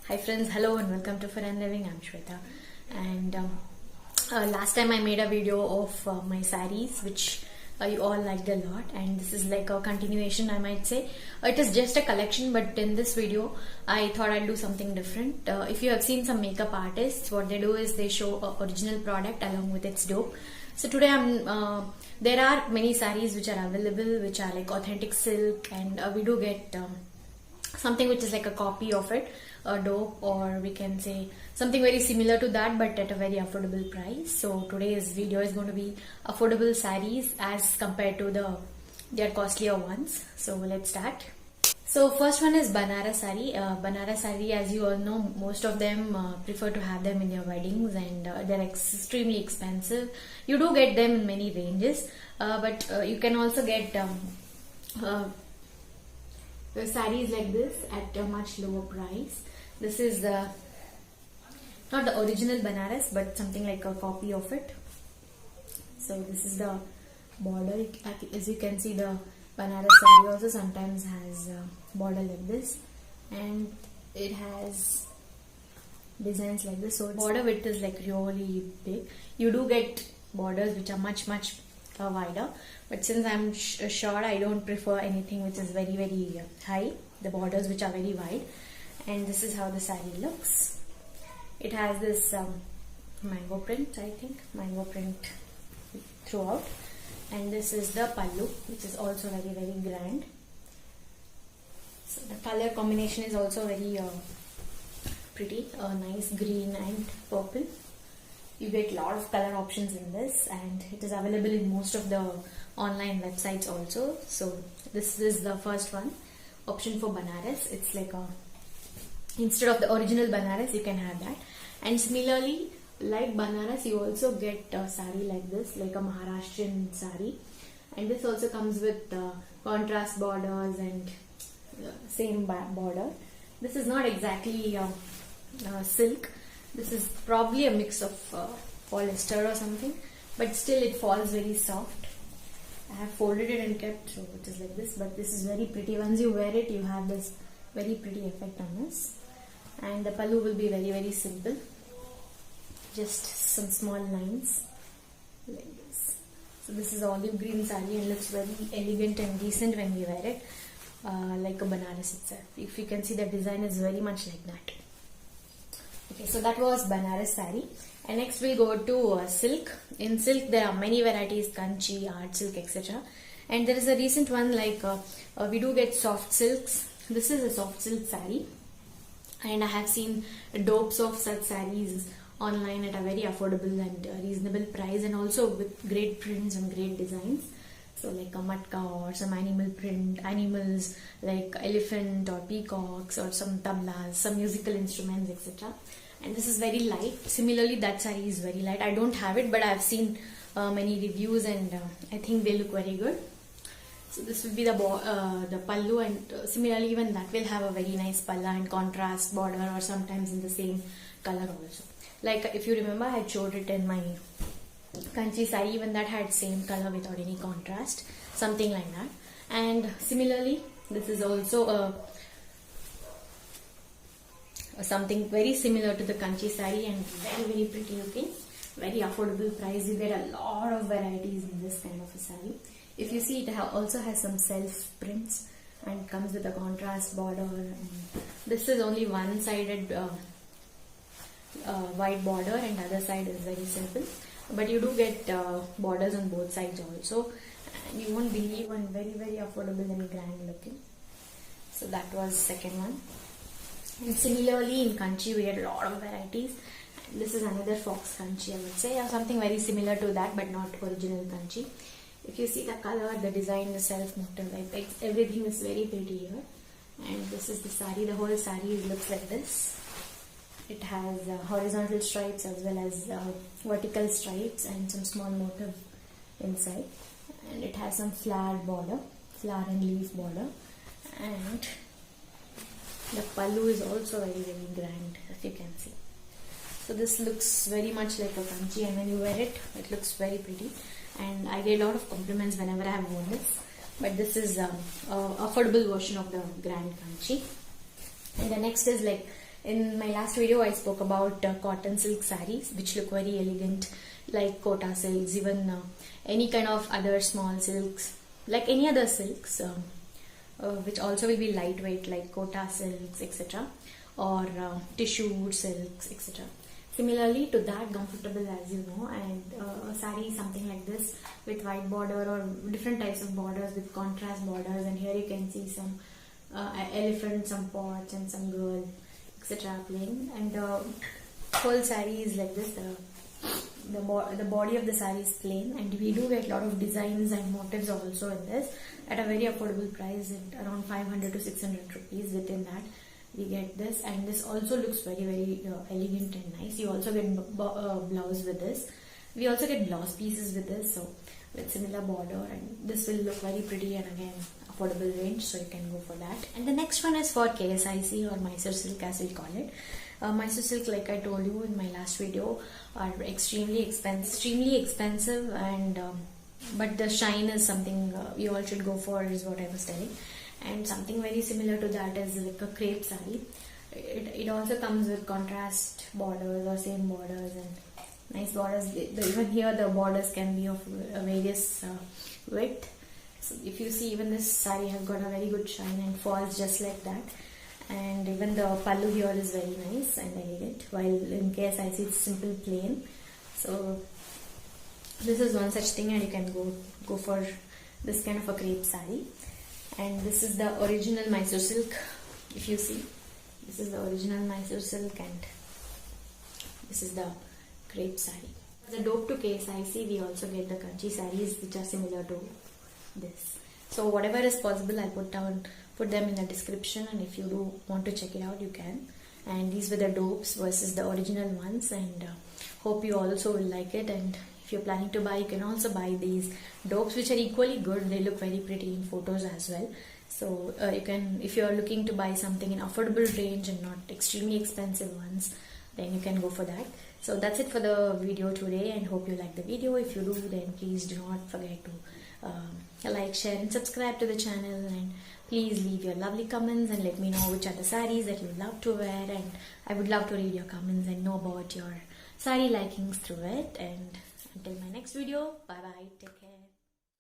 Hi friends, hello and welcome to Fun and Living. I'm Shweta, and last time I made a video of my sarees which you all liked a lot, and this is like a continuation, I might say. It is just a collection, but in this video I thought I'd do something different. If you have seen some makeup artists, what they do is they show a original product along with its dupe. So today there are many sarees which are available which are like authentic silk, and we do get something which is like a copy of it, a dupe, or we can say something very similar to that but at a very affordable price. So today's video is going to be affordable sarees as compared to their costlier ones. So let's start. So first one is Banaras saree. Banaras saree, as you all know, most of them prefer to have them in their weddings, and they're extremely expensive. You do get them in many ranges, but you can also get the sarees like this at a much lower price. This is not the original Banaras but something like a copy of it. So this is the border. As you can see, the Banaras saree also sometimes has a border like this, and it has designs like this. So border width is like really big. You do get borders which are much wider, but since I'm short, I don't prefer anything which is very high, the borders which are very wide. And this is how the saree looks. It has this mango print, I think, mango print throughout, and this is the pallu, which is also very grand. So the color combination is also very pretty, nice green and purple. You get a lot of color options in this, and it is available in most of the online websites also. So this is the first one option for Banaras. It's like instead of the original Banaras, you can have that. And similarly, like Banaras, you also get a saree like this, like a Maharashtrian saree, and this also comes with contrast borders and same border. This is not exactly silk. This is probably a mix of polyester or something, but still it falls very soft. I have folded it and kept, so it is like this, but this is very pretty. Once you wear it, you have this very pretty effect on us. And the pallu will be very simple, just some small lines like this. So this is olive green saree and looks very elegant and decent when we wear it, like a Banaras itself. If you can see, the design is very much like that. Okay, so that was Banaras saree, and next we'll go to silk. In silk there are many varieties: kanchi, art silk, etc. And there is a recent one like we do get soft silks. This is a soft silk saree, and I have seen dopes of such sarees online at a very affordable and reasonable price, and also with great prints and great designs. So like a matka or some animal print, animals like elephant or peacocks or some tablas, some musical instruments, etc. And this is very light. Similarly, that saree is very light. I don't have it, but I've seen many reviews, and I think they look very good. So this will be the pallu, and similarly even that will have a very nice palla and contrast border, or sometimes in the same color also. Like if you remember, I had showed it in my kanchi saree, even that had same color without any contrast, something like that. And similarly, this is also something very similar to the kanchi saree, and very pretty looking, very affordable price. You get a lot of varieties in this kind of a saree. If you see, it also has some self prints and comes with a contrast border. This is only one-sided white border, and the other side is very simple. But you do get borders on both sides also, and you won't believe, one very affordable and grand looking. So that was second one. And similarly in kanchi we get a lot of varieties. And this is another fox kanchi, I would say, or something very similar to that, but not original kanchi. If you see the color, the design, the self motif, I think everything is very pretty here. And this is the saree. The whole saree looks like this. It has horizontal stripes as well as vertical stripes and some small motif inside. And it has some flower border, flower and leaf border. And the pallu is also very grand, as you can see. So this looks very much like a kanchi, and when you wear it, it looks very pretty. And I get a lot of compliments whenever I have worn this. But this is a affordable version of the grand kanchi. And the next is like In my last video, I spoke about cotton silk sarees, which look very elegant, like Kota silks, even any kind of other small silks, like any other silks, which also will be lightweight, like Kota silks, etc., or tissue silks, etc. Similarly to that, comfortable as you know, and a saree something like this with white border or different types of borders with contrast borders, and here you can see some elephant, some pots, and some girl, etc. playing, and the whole saree is like this. The body of the saree is plain, and we do get a lot of designs and motifs also in this at a very affordable price, at around 500 to 600 rupees. Within that we get this, and this also looks very elegant and nice. You also get blouse with this. We also get blouse pieces with this, so with similar border, and this will look very pretty, and again affordable range, so you can go for that. And the next one is for KSIC, or Mysore silk as we call it. Mysore silk, like I told you in my last video, are extremely expensive, and but the shine is something you all should go for, is what I was telling. And something very similar to that is like a crepe saree. It also comes with contrast borders or same borders and nice borders. Even here the borders can be of various width. So if you see, even this saree has got a very good shine and falls just like that. And even the pallu here is very nice and elegant, while in case I see it's simple plain. So this is one such thing, and you can go for this kind of a crepe saree. And this is the original Mysore silk. If you see, this is the original Mysore silk, and this is the crepe saree. As a dope to KSIC, we also get the Kanchi sarees, which are similar to this. So whatever is possible, I'll put them in the description, and if you do want to check it out, you can. And these were the dopes versus the original ones, and hope you also will like it. And if you're planning to buy, you can also buy these dopes, which are equally good. They look very pretty in photos as well. So you can, if you're looking to buy something in affordable range and not extremely expensive ones, then you can go for that. So that's it for the video today, and hope you like the video. If you do, then please do not forget to like, share and subscribe to the channel, and please leave your lovely comments and let me know which are the sarees that you love to wear, and I would love to read your comments and know about your saree likings through it. And until my next video, bye bye, take care.